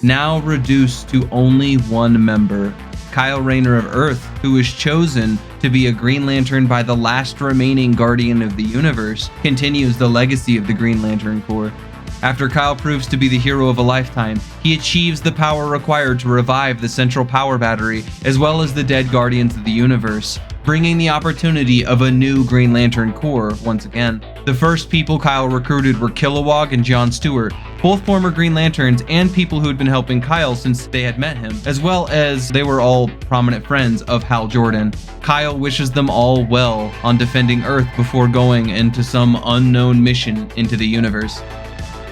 now reduced to only one member, Kyle Rayner of Earth, who was chosen to be a Green Lantern by the last remaining Guardian of the Universe, continues the legacy of the Green Lantern Corps. After Kyle proves to be the hero of a lifetime, he achieves the power required to revive the central power battery, as well as the dead Guardians of the Universe, bringing the opportunity of a new Green Lantern Corps once again. The first people Kyle recruited were Kilowog and John Stewart, both former Green Lanterns and people who had been helping Kyle since they had met him, as well as they were all prominent friends of Hal Jordan. Kyle wishes them all well on defending Earth before going into some unknown mission into the universe.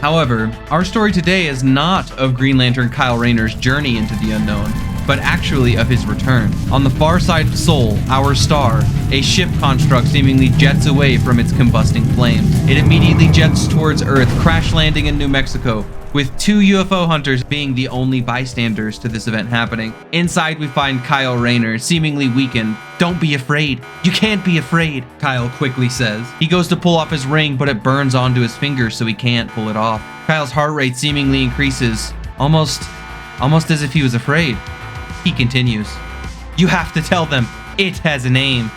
However, our story today is not of Green Lantern Kyle Rayner's journey into the unknown, but actually of his return. On the far side of Sol, our star, a ship construct seemingly jets away from its combusting flames. It immediately jets towards Earth, crash landing in New Mexico, with 2 UFO hunters being the only bystanders to this event happening. Inside, we find Kyle Rayner, seemingly weakened. "Don't be afraid. You can't be afraid," Kyle quickly says. He goes to pull off his ring, but it burns onto his fingers, so he can't pull it off. Kyle's heart rate seemingly increases, almost as if he was afraid. He continues, "You have to tell them. It has a name."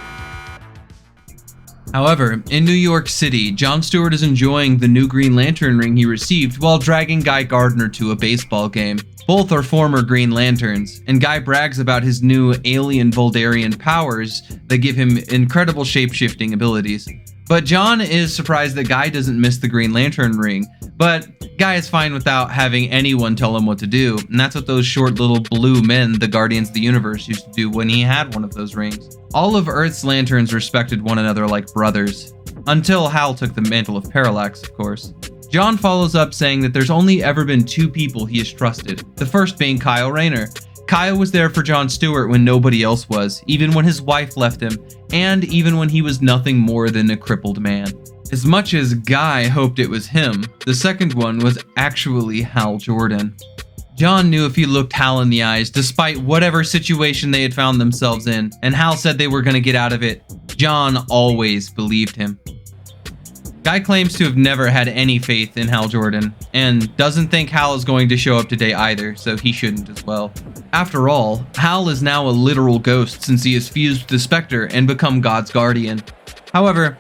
However, in New York City, John Stewart is enjoying the new Green Lantern ring he received while dragging Guy Gardner to a baseball game. Both are former Green Lanterns, and Guy brags about his new alien Voldarian powers that give him incredible shape-shifting abilities. But John is surprised that Guy doesn't miss the Green Lantern ring, but Guy is fine without having anyone tell him what to do, and that's what those short little blue men, the Guardians of the Universe, used to do when he had one of those rings. All of Earth's Lanterns respected one another like brothers, until Hal took the mantle of Parallax, of course. John follows up saying that there's only ever been 2 people he has trusted, the first being Kyle Rayner. Kyle was there for John Stewart when nobody else was, even when his wife left him, and even when he was nothing more than a crippled man. As much as Guy hoped it was him, the second one was actually Hal Jordan. John knew if he looked Hal in the eyes, despite whatever situation they had found themselves in, and Hal said they were going to get out of it, John always believed him. Guy claims to have never had any faith in Hal Jordan, and doesn't think Hal is going to show up today either, so he shouldn't as well. After all, Hal is now a literal ghost since he has fused with the Spectre and become God's guardian. However,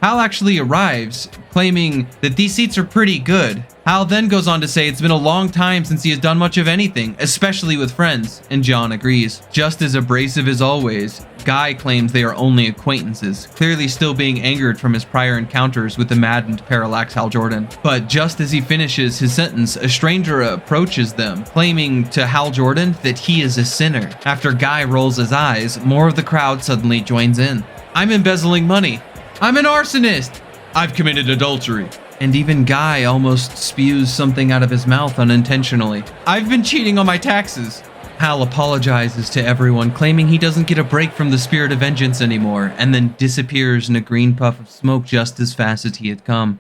Hal actually arrives, claiming that these seats are pretty good. Hal then goes on to say it's been a long time since he has done much of anything, especially with friends, and John agrees. Just as abrasive as always, Guy claims they are only acquaintances, clearly still being angered from his prior encounters with the maddened Parallax Hal Jordan. But just as he finishes his sentence, a stranger approaches them, claiming to Hal Jordan that he is a sinner. After Guy rolls his eyes, more of the crowd suddenly joins in. "I'm embezzling money. I'm an arsonist. I've committed adultery." And even Guy almost spews something out of his mouth unintentionally. "I've been cheating on my taxes." Hal apologizes to everyone, claiming he doesn't get a break from the spirit of vengeance anymore, and then disappears in a green puff of smoke just as fast as he had come.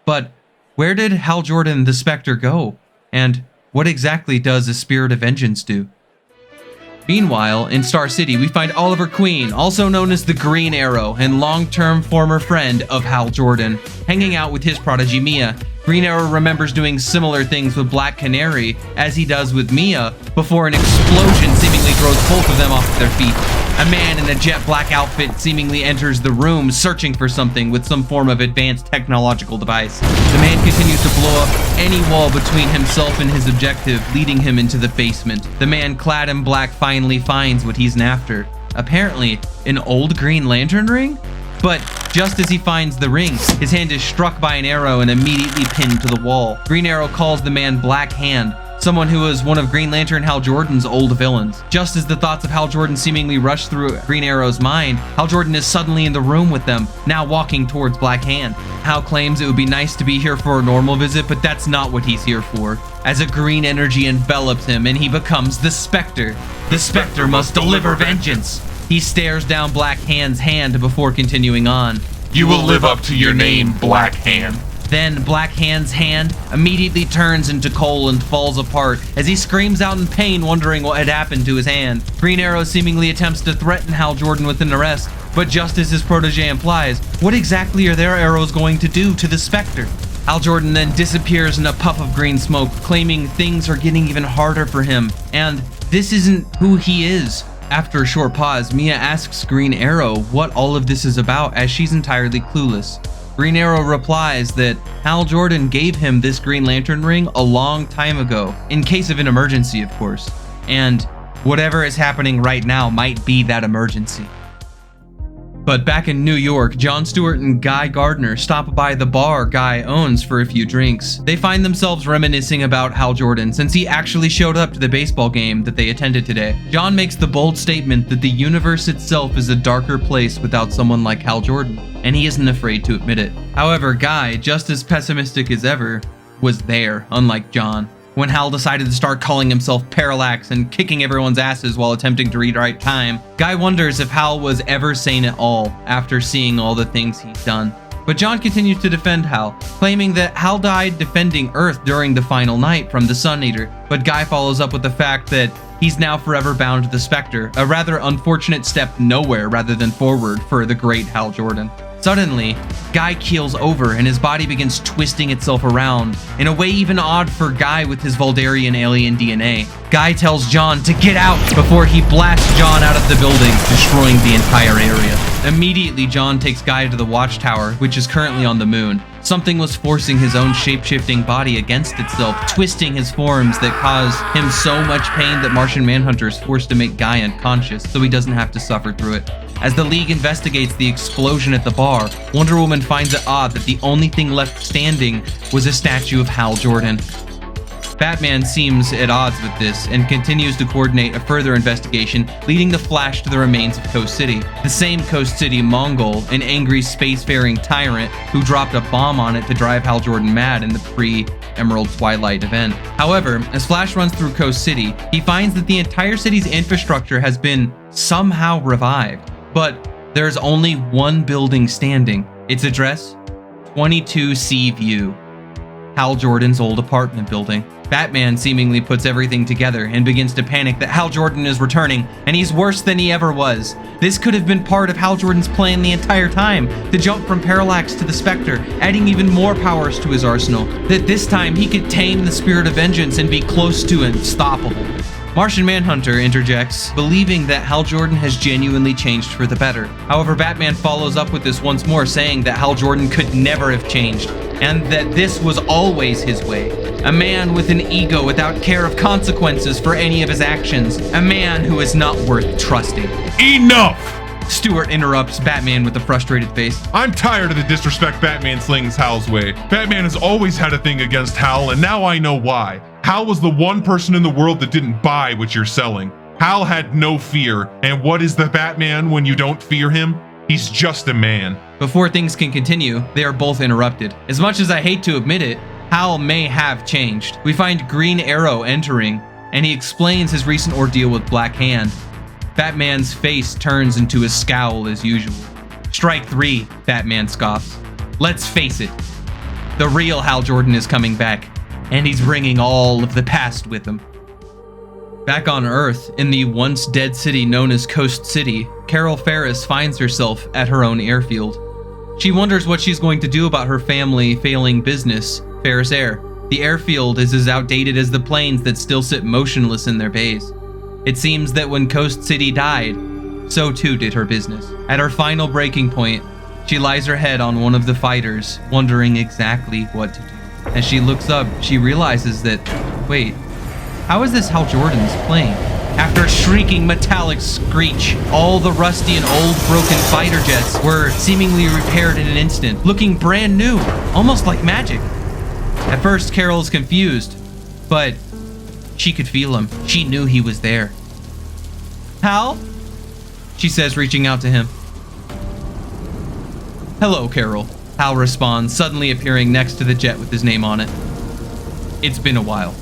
But where did Hal Jordan the Spectre go? And what exactly does a spirit of vengeance do? Meanwhile, in Star City, we find Oliver Queen, also known as the Green Arrow, and long-term former friend of Hal Jordan, hanging out with his prodigy Mia. Green Arrow remembers doing similar things with Black Canary as he does with Mia, before an explosion seemingly throws both of them off their feet. A man in a jet black outfit seemingly enters the room searching for something with some form of advanced technological device. The man continues to blow up any wall between himself and his objective, leading him into the basement. The man clad in black finally finds what he's after. Apparently, an old Green Lantern ring? But just as he finds the ring, his hand is struck by an arrow and immediately pinned to the wall. Green Arrow calls the man Black Hand, someone who was one of Green Lantern Hal Jordan's old villains. Just as the thoughts of Hal Jordan seemingly rush through Green Arrow's mind, Hal Jordan is suddenly in the room with them, now walking towards Black Hand. Hal claims it would be nice to be here for a normal visit, but that's not what he's here for, as a green energy envelops him and he becomes the Spectre. The Spectre must deliver vengeance. He stares down Black Hand's hand before continuing on. "You will live up to your name, Black Hand." Then Black Hand's hand immediately turns into coal and falls apart as he screams out in pain, wondering what had happened to his hand. Green Arrow seemingly attempts to threaten Hal Jordan with an arrest, but just as his protege implies, what exactly are their arrows going to do to the Spectre? Hal Jordan then disappears in a puff of green smoke, claiming things are getting even harder for him, and this isn't who he is. After a short pause, Mia asks Green Arrow what all of this is about, as she's entirely clueless. Green Arrow replies that Hal Jordan gave him this Green Lantern ring a long time ago, in case of an emergency, of course, and whatever is happening right now might be that emergency. But back in New York, Jon Stewart and Guy Gardner stop by the bar Guy owns for a few drinks. They find themselves reminiscing about Hal Jordan, since he actually showed up to the baseball game that they attended today. Jon makes the bold statement that the universe itself is a darker place without someone like Hal Jordan, and he isn't afraid to admit it. However, Guy, just as pessimistic as ever, was there, unlike Jon. When Hal decided to start calling himself Parallax and kicking everyone's asses while attempting to read right time, Guy wonders if Hal was ever sane at all after seeing all the things he's done. But Jon continues to defend Hal, claiming that Hal died defending Earth during the final night from the Sun Eater, but Guy follows up with the fact that he's now forever bound to the Spectre, a rather unfortunate step nowhere rather than forward for the great Hal Jordan. Suddenly, Guy keels over and his body begins twisting itself around, in a way even odd for Guy with his Voldarian alien DNA. Guy tells Jon to get out before he blasts Jon out of the building, destroying the entire area. Immediately, Jon takes Guy to the watchtower, which is currently on the moon. Something was forcing his own shape-shifting body against itself, twisting his forms that caused him so much pain that Martian Manhunter is forced to make Guy unconscious so he doesn't have to suffer through it. As the League investigates the explosion at the bar, Wonder Woman finds it odd that the only thing left standing was a statue of Hal Jordan. Batman seems at odds with this and continues to coordinate a further investigation, leading the Flash to the remains of Coast City. The same Coast City Mongol, an angry spacefaring tyrant who dropped a bomb on it to drive Hal Jordan mad in the pre-Emerald Twilight event. However, as Flash runs through Coast City, he finds that the entire city's infrastructure has been somehow revived. But there's only one building standing. Its address? 22C View. Hal Jordan's old apartment building. Batman seemingly puts everything together and begins to panic that Hal Jordan is returning, and he's worse than he ever was. This could have been part of Hal Jordan's plan the entire time, to jump from Parallax to the Spectre, adding even more powers to his arsenal. That this time he could tame the spirit of vengeance and be close to unstoppable. Martian Manhunter interjects, believing that Hal Jordan has genuinely changed for the better. However, Batman follows up with this once more, saying that Hal Jordan could never have changed, and that this was always his way. A man with an ego without care of consequences for any of his actions. A man who is not worth trusting. Enough! Stewart interrupts Batman with a frustrated face. I'm tired of the disrespect Batman slings Hal's way. Batman has always had a thing against Hal, and now I know why. Hal was the one person in the world that didn't buy what you're selling. Hal had no fear, and what is the Batman when you don't fear him? He's just a man. Before things can continue, they are both interrupted. As much as I hate to admit it, Hal may have changed. We find Green Arrow entering, and he explains his recent ordeal with Black Hand. Batman's face turns into a scowl as usual. Strike three, Batman scoffs. Let's face it, the real Hal Jordan is coming back, and he's bringing all of the past with him. Back on Earth, in the once dead city known as Coast City, Carol Ferris finds herself at her own airfield. She wonders what she's going to do about her family failing business, Ferris Air. The airfield is as outdated as the planes that still sit motionless in their bays. It seems that when Coast City died, so too did her business. At her final breaking point, she lies her head on one of the fighters, wondering exactly what to do. As she looks up, she realizes that, wait, how is this Hal Jordan's plane? After a shrieking metallic screech, all the rusty and old broken fighter jets were seemingly repaired in an instant, looking brand new, almost like magic. At first, Carol is confused, but she could feel him. She knew he was there. Hal? She says, reaching out to him. Hello, Carol. Hal responds, suddenly appearing next to the jet with his name on it. It's been a while.